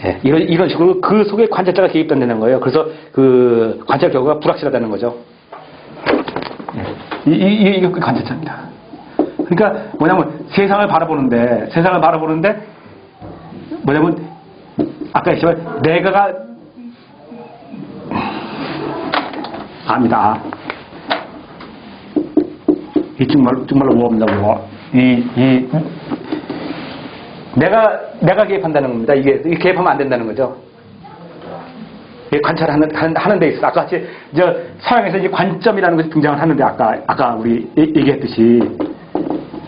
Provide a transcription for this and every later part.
예, 이런 식으로 그 속에 관찰자가 개입된다는 거예요. 그래서 그 관찰 결과가 불확실하다는 거죠. 예, 이게 그 관찰자입니다. 그러니까 뭐냐면 세상을 바라보는데 뭐냐면 아까 했지만 내가가 압니다. 이 정말로 무엇입니다. 내가 개입한다는 겁니다. 이게 개입하면 안 된다는 거죠. 관찰하는 데 있어. 아까 같이 서양에서 이제 관점이라는 것이 등장을 하는데 아까 우리 얘기했듯이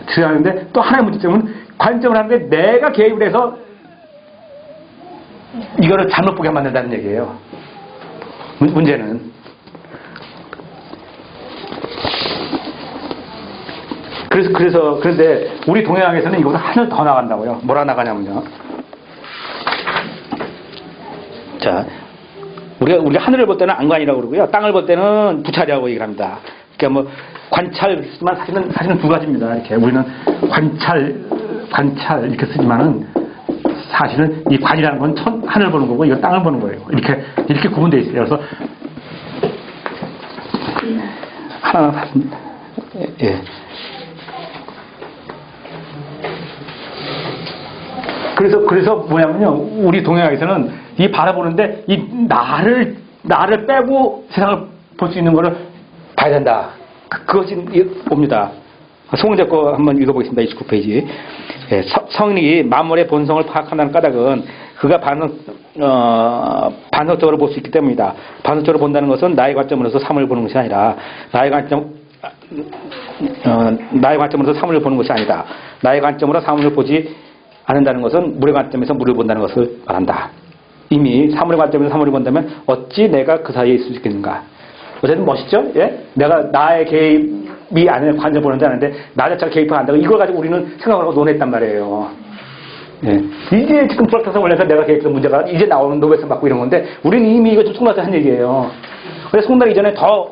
등장하는데 또 하나의 문제점은 관점을 하는데 내가 개입을 해서 이거를 잘못 보게 만든다는 얘기예요. 문제는. 그런데 우리 동양에서는 이거보다 하늘 더 나간다고요. 뭐라 나가냐면요. 자, 우리가 하늘을 볼 때는 안관이라고 그러고요. 땅을 볼 때는 부찰이라고 얘기를 합니다. 그러니까 뭐 관찰 쓰지만 사실은 두 가지입니다. 이렇게 우리는 관찰 이렇게 쓰지만은 사실은 이 관이라는 건 하늘 보는 거고 이거 땅을 보는 거예요. 이렇게 구분되어 있어요. 그래서 하나 예. 그래서 뭐냐면요. 우리 동양에서는 이 바라보는데 이 나를 빼고 세상을 볼 수 있는 거를 봐야 된다. 그것이 옵니다. 송은재 거 한번 읽어보겠습니다. 29페이지. 예, 성인이 만물의 본성을 파악한다는 까닭은 그가 반석적으로 볼 수 있기 때문이다. 반석적으로 본다는 것은 나의 관점으로서 사물을 보는 것이 아니라 나의 관점으로서 사물을 보는 것이 아니다. 나의 관점으로 사물을 보지 않는다는 것은 물의 관점에서 물을 본다는 것을 말한다. 이미 사물의 관점에서 사물을 본다면 어찌 내가 그 사이에 있을 수 있겠는가. 어쨌든 멋있죠? 예? 내가 나의 개입이 아니라 관점 보는지 아는데 나 자체가 개입을 한다고 이걸 가지고 우리는 생각을 하고 논했단 말이에요. 예. 이게 지금 불확실성 원리에서 내가 개입해서 문제가 이제 나오는 노벨상 받고 이런 건데 우리는 이미 이거 좀 송나서 한 얘기예요. 그래서 송나 이전에 더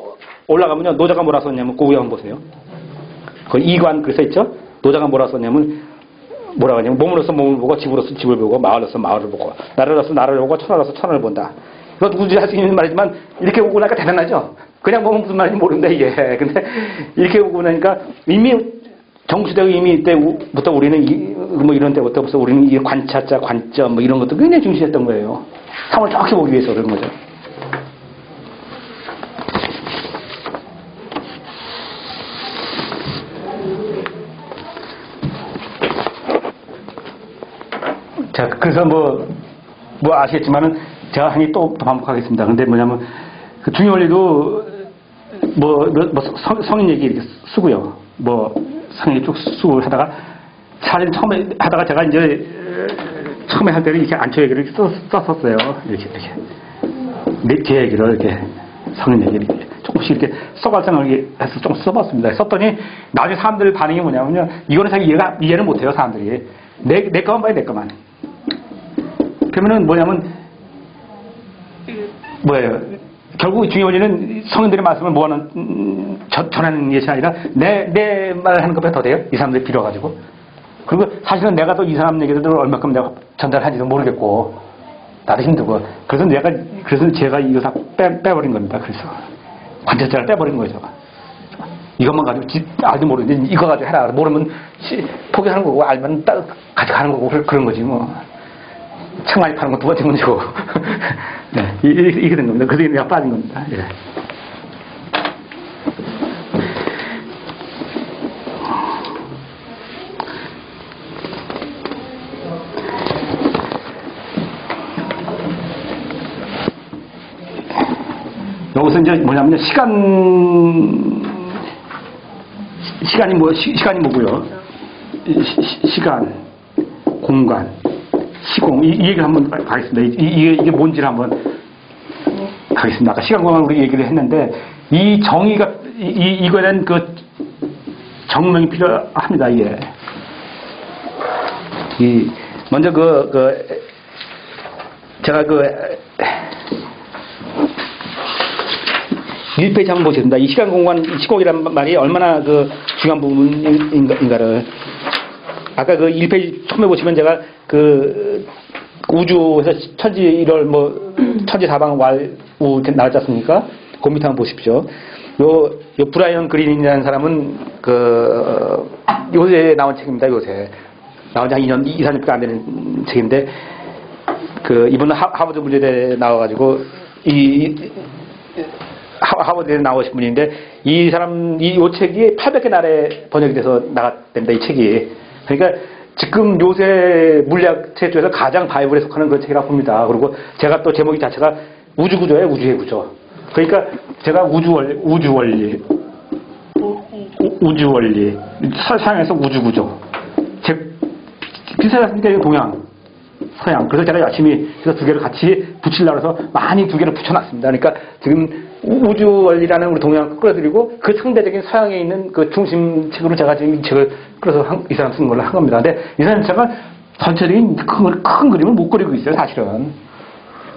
올라가면요. 노자가 뭐라 썼냐면 그 위에 한번 보세요. 그 이관 글 써있죠? 노자가 뭐라 썼냐면 뭐라고 하냐면 몸으로서 몸을 보고 집으로서 집을 보고 마을로서 마을을 보고 나라로서 나라를 보고 천하로서 천하를 본다. 이거 누구든지 할 수 있는 말이지만 이렇게 보고 나니까 대단하죠. 그냥 보면 무슨 말인지 모르는데 이게. 근데 이렇게 보고 나니까 이미 정수대가 이미 이때부터 우리는 뭐 이런 때부터 벌써 우리는 이 관찰자 관점 뭐 이런 것도 굉장히 중시했던 거예요. 상을 정확히 보기 위해서 그런 거죠. 자, 그래서 뭐 아시겠지만은 제가 한이 또 반복하겠습니다. 근데 뭐냐면 그 중요원리도 성인 얘기 이렇게 쓰고요. 성인 쭉 쓰고 하다가 사실 처음에 하다가 제가 이제 처음에 할 때는 이렇게 안초 얘기를 썼었어요. 이렇게 제 얘기를 이렇게 성인 얘기를 이렇게 조금씩 이렇게 써갈 생각을 해서 좀 써봤습니다. 썼더니 나중에 사람들 반응이 뭐냐면요. 이거는 잘 이해를 못해요, 사람들이. 내 거만 봐요, 내 거만. 그러면은 뭐예요? 결국 중요한 원리는 성인들의 말씀을 전하는 것이 아니라 내 말을 하는 것보다 더 돼요? 이 사람들이 빌어가지고. 그리고 사실은 내가 또 이 사람 얘기들을 얼마큼 내가 전달하지도 모르겠고, 나도 힘들고. 그래서 제가 이거 다 빼버린 겁니다. 그래서. 관찰자를 빼버린 거죠. 이것만 가지고 알도 모르는데 이거 가지고 해라. 모르면 포기하는 거고, 알면 같이 가는 거고, 그런 거지 뭐. 책 많이 파는 건 두 번째 문제고. 네, 이게 된 겁니다. 그래서 내가 빠진 겁니다. 예. 여기서 이제 뭐냐면 시간이 뭐고요? 시간, 공간, 시공 이 얘기를 한번 가겠습니다. 이게 뭔지를 한번 가겠습니다. 아까 시간 공간 우리 얘기를 했는데 이 정의가 이거에 대한 그 정명이 필요합니다. 이게 먼저 제가 1페이지 한번 보겠습니다. 이 시간 공간 시공이란 말이 얼마나 중요한 부분인가를 아까 1페이지 처음에 보시면 제가 우주에서 천지 1월 천지 사방 왈우 나왔지 않습니까? 그 밑에 한번 보십시오. 요 브라이언 그린이라는 사람은 요새 나온 책입니다. 요새 나온 지 한 2년, 2, 3년밖에 안 되는 책인데 이분은 하버드 물리대에 나와가지고 하버드에 나오신 분인데 이 책이 800개 나라에 번역이 돼서 나갔답니다. 이 책이. 그러니까 지금 요새 물리학 책 중에서 가장 바이블에 속하는 그런 책이라고 봅니다. 그리고 제가 또 제목이 자체가 우주구조예요. 우주의 구조. 그러니까 제가 우주원리 서양에서 우주구조 비슷하게 동양 서양. 그래서 제가 열심히 그래서 두 개를 같이 붙이려고 해서 많이 두 개를 붙여놨습니다. 그러니까 지금 우주원리라는 우리 동양 끌어들이고 그 상대적인 서양에 있는 그 중심책으로 제가 지금 이 책을 끌어서 이 사람 쓴 걸로 한 겁니다. 근데 이 사람 제가 전체적인 큰 그림을 못 그리고 있어요, 사실은.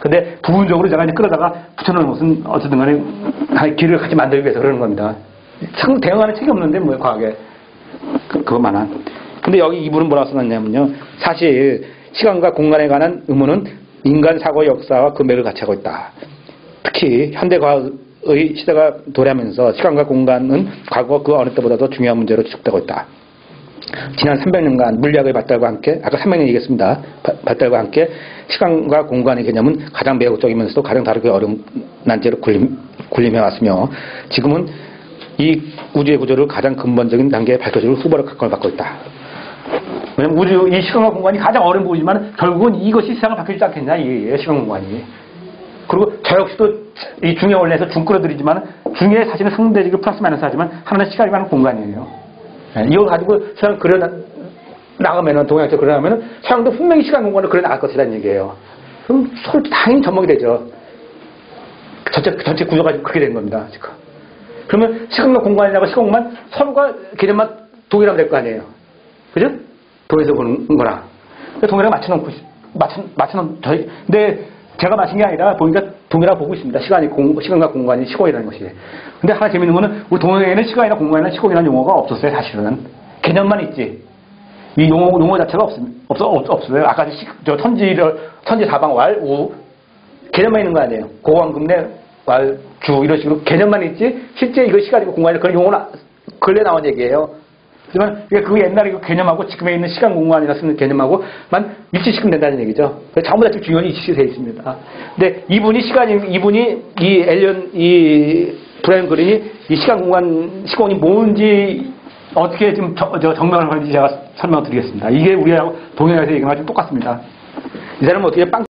근데 부분적으로 제가 이제 끌어다가 붙여놓은 것은 어쨌든 간에 길을 같이 만들기 위해서 그러는 겁니다. 참 대응하는 책이 없는데 뭐예요, 과학에. 그것만한. 근데 여기 이분은 뭐라고 써놨냐면요. 사실 시간과 공간에 관한 의문은 인간 사고의 역사와 그 맥을 같이 하고 있다. 특히 현대과학의 시대가 도래하면서 시간과 공간은 과거 그 어느 때보다도 중요한 문제로 지속되고 있다. 지난 300년간 물리학의 발달과 함께 아까 300년 얘기했습니다. 발달과 함께 시간과 공간의 개념은 가장 매혹적이면서도 가장 다르게 어려운 난제로 군림해왔으며 지금은 이 우주의 구조를 가장 근본적인 단계에 밝혀줄 후보로 각광을 받고 있다. 왜냐면 이 시간과 공간이 가장 어려운 부분이지만 결국은 이것이 세상을 바뀌지 않겠냐 이게 시간 공간이. 그리고 저 역시도 이 중의 원리에서 중 끌어들이지만 중의 사실은 상대적으로 플러스 마이너스 하지만 하나는 시간이라는 공간이에요. 이걸 가지고 세상 나가면은 동양에서 그려나가면은 서양도 분명히 시간 공간을 그려 나갈 것이라는 얘기예요. 그럼 서로 당연히 접목이 되죠. 전체 구조가 그렇게 된 겁니다. 지금. 그러면 시간과 공간이라고 시간 공간 서로가 개념만 동일하면 될 거 아니에요. 그죠? 도에서 보는 거랑. 동일하게 맞춰놓은 저희 근데 제가 맞힌 게 아니라 보니까 동일하게 보고 있습니다. 시간과 공간이 시공이라는 것이. 근데 하나 재밌는 거는 우리 동양에는 시간이나 공간이나 시공이라는 용어가 없었어요, 사실은. 개념만 있지. 이 용어 자체가 없어요. 아까 천지 사방 왈, 우. 개념만 있는 거 아니에요. 고왕금내 왈, 주. 이런 식으로 개념만 있지. 실제 이거 시간이고 공간이고 그런 용어는 근래 나온 얘기예요. 하지만 그 옛날에 그 개념하고 지금에 있는 시간 공간이라 쓰는 개념하고만 일치시키면 된다는 얘기죠. 그래서 전부 다 지금 중요한 이치되어 있습니다. 근데 이분이 브라이언 그린이 이 시간 공간 시공이 뭔지 어떻게 지금 정명을 하는지 제가 설명을 드리겠습니다. 이게 우리하고 동양에서 얘기하는 좀 똑같습니다. 이 사람은 어떻게 빵